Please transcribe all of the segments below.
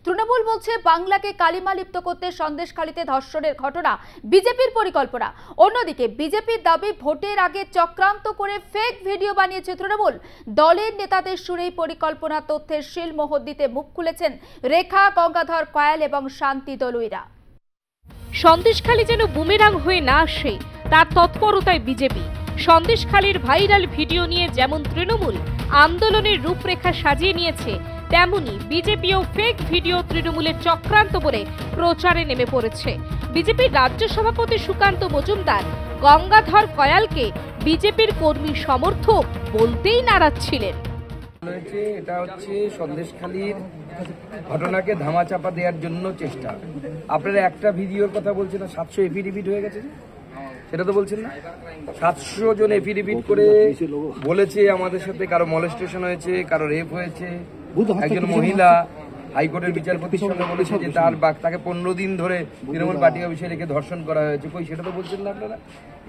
তৃণমূল বলছে বাংলাকে কালিমা লিপ্ত করতে সন্দেশখালীতে ধর্ষণের ঘটনা বিজেপির পরিকল্পনা। অন্যদিকে বিজেপির দাবি ভোটের আগে চক্রান্ত করে ফেক ভিডিও বানিয়েছে তৃণমূল। দলের নেতাদের সুরেই পরিকল্পনা তথ্যের শিলমোহর দিতে মুখ খুলেছেন রেখা, গঙ্গাধর কয়াল এবং শান্তি দলুইরা। সন্দেশখালী যেন বুমেরাং হয়ে না আসে তার তৎপরতায় বিজেপি। সন্দেশখালীর ভাইরাল ভিডিও নিয়ে যেমন তৃণমূল আন্দোলনের রূপরেখা সাজিয়ে নিয়েছে, তেমনি বিজেপিও ফেক ভিডিও তৃণমূলের চক্রান্ত বলে প্রচারে নেমে পড়েছে। বিজেপির রাজ্য সভাপতি সুকান্ত মজুমদার গঙ্গাধর কয়ালকে বিজেপির কর্মী সমর্থক বলতেই নারাজ ছিলেন। এটা হচ্ছে সন্দেশখালীর ঘটনাকে ধামাচাপা দেওয়ার জন্য চেষ্টা। আপনারা একটা ভিডিওর কথা বলছেন না, 700 এফিডেভিট হয়ে গেছে, সেটা তো বলছেন না। 700 জন এফিডেভিট করে বলেছে আমাদের সাথে কারো মলেস্টেশন হয়েছে, কারো রেপ হয়েছে। একজন মহিলা হাইকোর্টের বিচারপতির সঙ্গে বলেছে যে তাকে 15 দিন ধরে তৃণমূল পার্টি অফিসে রেখে ধর্ষণ করা হয়েছে। কই, সেটা তো বলছেন না আপনারা।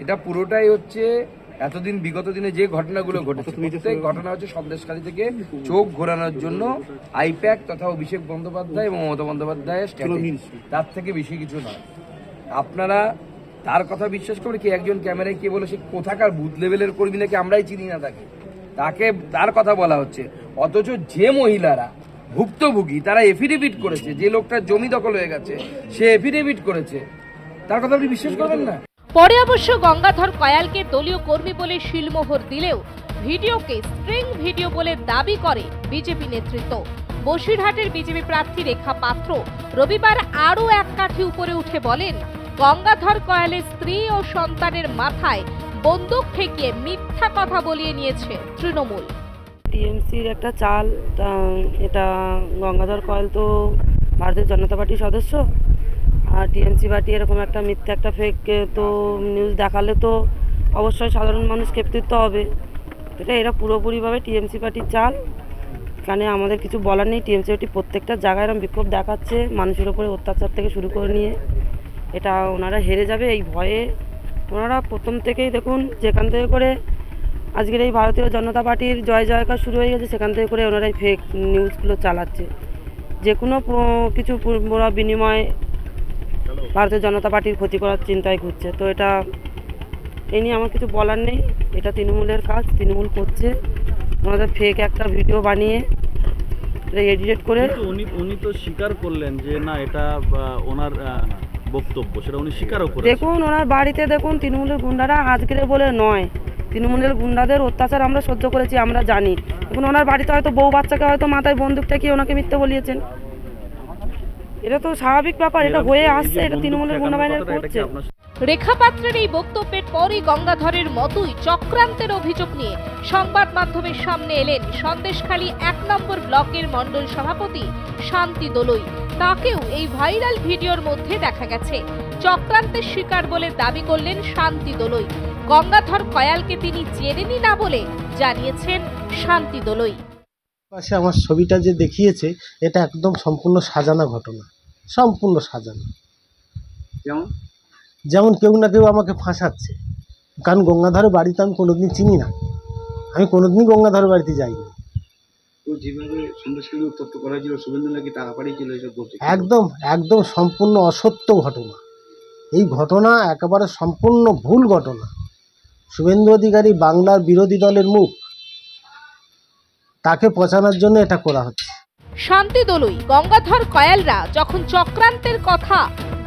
এটা পুরোটাই হচ্ছে এতদিন বিগত দিনে যে ঘটনাগুলো ঘটেছে, প্রত্যেক ঘটনা হচ্ছে সন্দেশখালী থেকে চোখ ঘোরানোর জন্য আইপ্যাক তথা অভিষেক বন্দ্যোপাধ্যায় এবং মমতা বন্দ্যোপাধ্যায়ের স্ট্র্যাটেজি, তার থেকে বেশি কিছু নয়। আপনারা তার কথা বিশ্বাস করে কি একজন ক্যামেরায় কে বলে সে কোথাকার বুথ লেভেলের কর্মী নাকি আমরাই চিনি না তাকে তার কথা বলা হচ্ছে। অথচ যে মহিলারা ভুক্তভোগী তারা এফিডেভিট করেছে, যে লোকটার জমি দখল হয়ে গেছে সে এফিডেভিট করেছে, তার কথা আপনি বিশ্বাস করবেন না। পরে অবশ্য গঙ্গাধর কয়ালকে দলীয় কর্মী বলে শিলমোহর দিলেও ভিডিওকে স্ট্রিং ভিডিও বলে দাবি করে বিজেপি নেতৃত্ব। বসিরহাটের বিজেপি প্রার্থী রেখা পাত্র রবিবার আরও এক কাঠি উপরে উঠে বলেন, গঙ্গাধর কয়ালের স্ত্রী ও সন্তানের মাথায় বন্দুক ঠেকিয়ে মিথ্যা কথা বলিয়ে নিয়েছে তৃণমূল। টিএমসির একটা চাল, এটা গঙ্গাধর কয়াল তো ভারতীয় জনতা পার্টির সদস্য, আর টিএমসি পার্টি এরকম একটা মিথ্যা একটা ফেক তো নিউজ দেখালে তো অবশ্যই সাধারণ মানুষ ক্ষেপ্তিত হবে। এরা পুরোপুরিভাবে টিএমসি পার্টির চাল। এখানে আমাদের কিছু বলার নেই। টিএমসি পার্টি প্রত্যেকটা জায়গায় এরকম বিক্ষোভ দেখাচ্ছে, মানুষের উপরে অত্যাচার থেকে শুরু করে নিয়ে। এটা ওনারা হেরে যাবে এই ভয়ে ওনারা প্রথম থেকেই দেখুন, যেখান থেকে করে আজকের এই ভারতীয় জনতা পার্টির জয় জয়কার শুরু হয়ে গেছে, সেখান থেকে করে ওনারা এই ফেক নিউজগুলো চালাচ্ছে। যে কোনো কিছু বিনিময়ে ভারতীয় জনতা পার্টির ক্ষতি করার চিন্তায় ঘুরছে। তো এটা এই নিয়ে আমার কিছু বলার নেই। এটা তৃণমূলের কাজ, তৃণমূল করছে। ওনাদের ফেক একটা ভিডিও বানিয়ে এডিট করে উনি তো স্বীকার করলেন যে না এটা ওনার বক্তব্য, সেটা উনি স্বীকারও করেছেন। দেখুন ওনার বাড়িতে দেখুন তৃণমূলের গুন্ডারা আজকের বলে নয়, তৃণমূলের গুন্ডাদের অত্যাচার আমরা সহ্য করেছি, আমরা জানি। এখন ওনার বাড়িতে হয়তো বউ বাচ্চাকে হয়তো মাথায় বন্দুক ঠেকিয়ে ওনাকে মিথ্যে বলিয়েছেন। এটা তো স্বাভাবিক ব্যাপার, এটা হয়ে আসছে, এটা তৃণমূলের গুন্ডা বাহিনীর করছে। রেখা পাত্রের এই বক্তব্যের পরই গঙ্গাধরের মতোই চক্রান্তের অভিযোগ নিয়ে সংবাদ মাধ্যমের সামনে এলেন সন্দেশখালী 1 নম্বর ব্লকের মণ্ডল সভাপতি শান্তি দলুই। তাকেও এই ভাইরাল ভিডিওর মধ্যে দেখা গেছে। চক্রান্তের শিকার বলে দাবি করলেন শান্তি দলুই। গঙ্গাধর কয়ালকে তিনি চেনেনই না বলে জানিয়েছেন শান্তি দলুই। পাশে আমার ছবিটা যে দেখিয়েছে এটা একদম সম্পূর্ণ সাজানো ঘটনা, সম্পূর্ণ সাজানো। যেমন কেউ না কেউ আমাকে ফাঁসাচ্ছে, কারণ গঙ্গাধরের বাড়িতে আমি কোনোদিন চিনি না, আমি কোনোদিনই গঙ্গাধরের বাড়িতে যাইনি। একদম একদম সম্পূর্ণ অসত্য ঘটনা। এই ঘটনা একেবারে সম্পূর্ণ ভুল ঘটনা। শুভেন্দু অধিকারী বাংলার বিরোধী দলের মুখ, তাকে পচানোর জন্য এটা করা হচ্ছে। শান্তি দলুই গঙ্গাধর কয়ালরা যখন চক্রান্তের কথা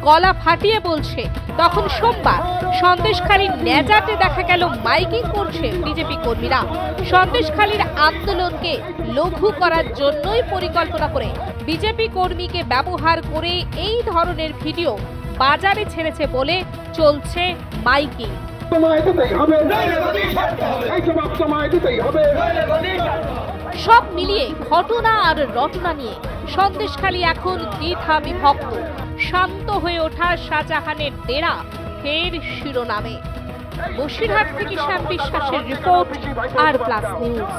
গলা ফাটিয়ে বলছে, তখন সোমবার সন্দেশখালীর নেজাটে দেখা গেল মাইকিং করছে বিজেপি কর্মীরা। সন্দেশখালীর আন্দোলনকে লঘু করার জন্যই পরিকল্পনা করে বিজেপি কর্মীকে ব্যবহার করে এই ধরনের ভিডিও বাজারে ছেড়েছে বলে চলছে মাইকিং। সব মিলিয়ে ঘটনা আর রটনা নিয়ে সন্দেশখালী এখন দ্বিধা বিভক্ত। শান্ত হয়ে ওঠা শাহজাহানের ডেরা ফের শিরোনামে। বসিরহাট থেকে শ্যাম বিশ্বাসের রিপোর্ট, আর প্লাস নিউজ।